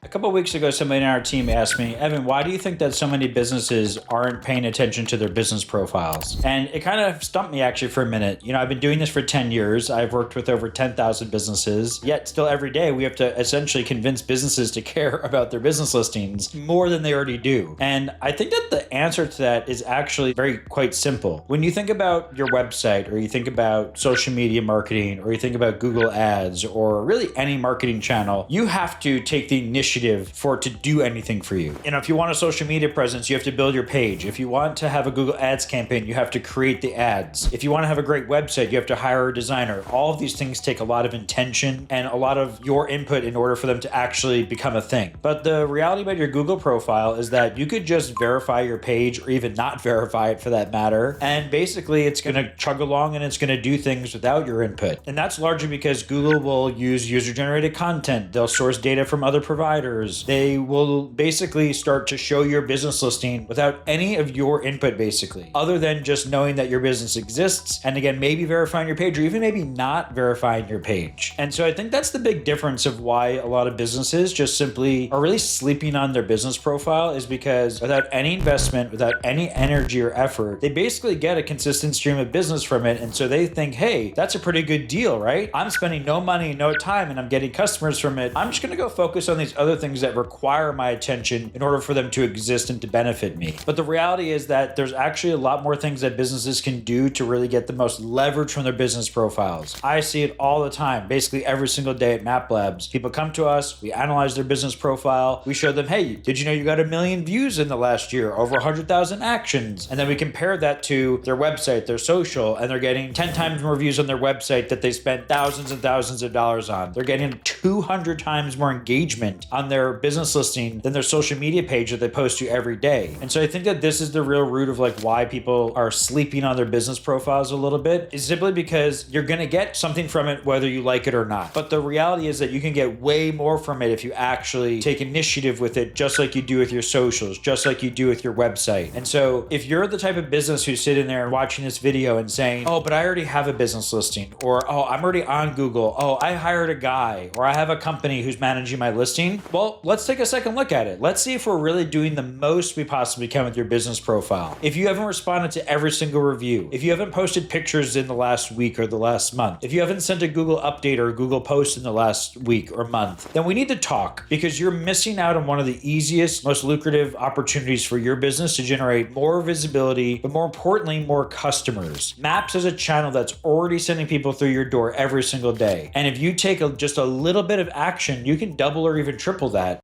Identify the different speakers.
Speaker 1: A couple of weeks ago, somebody in our team asked me, Evan, why do you think that so many businesses aren't paying attention to their business profiles? And it kind of stumped me actually for a minute. I've been doing this for 10 years. I've worked with over 10,000 businesses, yet still every day we have to essentially convince businesses to care about their business listings more than they already do. And I think that the answer to that is actually very quite simple. When you think about your website, or you think about social media marketing, or you think about Google Ads, or really any marketing channel, you have to take the initiative for it to do anything for you. If you want a social media presence, you have to build your page. If you want to have a Google Ads campaign, you have to create the ads. If you want to have a great website, you have to hire a designer. All of these things take a lot of intention and a lot of your input in order for them to actually become a thing. But the reality about your Google profile is that you could just verify your page, or even not verify it for that matter, and basically it's going to chug along and it's going to do things without your input. And that's largely because Google will use user-generated content. They'll source data from other providers. They will basically start to show your business listing without any of your input, basically, other than just knowing that your business exists. And again, maybe verifying your page, or even maybe not verifying your page. And so I think that's the big difference of why a lot of businesses just simply are really sleeping on their business profile, is because without any investment, without any energy or effort, they basically get a consistent stream of business from it. And so they think, hey, that's a pretty good deal, right? I'm spending no money, no time, and I'm getting customers from it. I'm just going to go focus on these other things that require my attention in order for them to exist and to benefit me. But the reality is that there's actually a lot more things that businesses can do to really get the most leverage from their business profiles. I see it all the time, basically every single day at Map Labs. People come to us, we analyze their business profile, we show them, hey, did you know you got 1 million views in the last year, over 100,000 actions? And then we compare that to their website, their social, and they're getting 10 times more views on their website that they spent thousands and thousands of dollars on. They're getting 200 times more engagement on their business listing than their social media page that they post to every day. And so I think that this is the real root of why people are sleeping on their business profiles a little bit, is simply because you're going to get something from it whether you like it or not. But the reality is that you can get way more from it if you actually take initiative with it, just like you do with your socials, just like you do with your website. And so if you're the type of business who's sitting there and watching this video and saying, oh, but I already have a business listing, or oh, I'm already on Google, oh, I hired a guy, or I have a company who's managing my listing, well, let's take a second look at it. Let's see if we're really doing the most we possibly can with your business profile. If you haven't responded to every single review, if you haven't posted pictures in the last week or the last month, if you haven't sent a Google update or a Google post in the last week or month, then we need to talk, because you're missing out on one of the easiest, most lucrative opportunities for your business to generate more visibility, but more importantly, more customers. Maps is a channel that's already sending people through your door every single day. And if you take just a little bit of action, you can double or even triple that.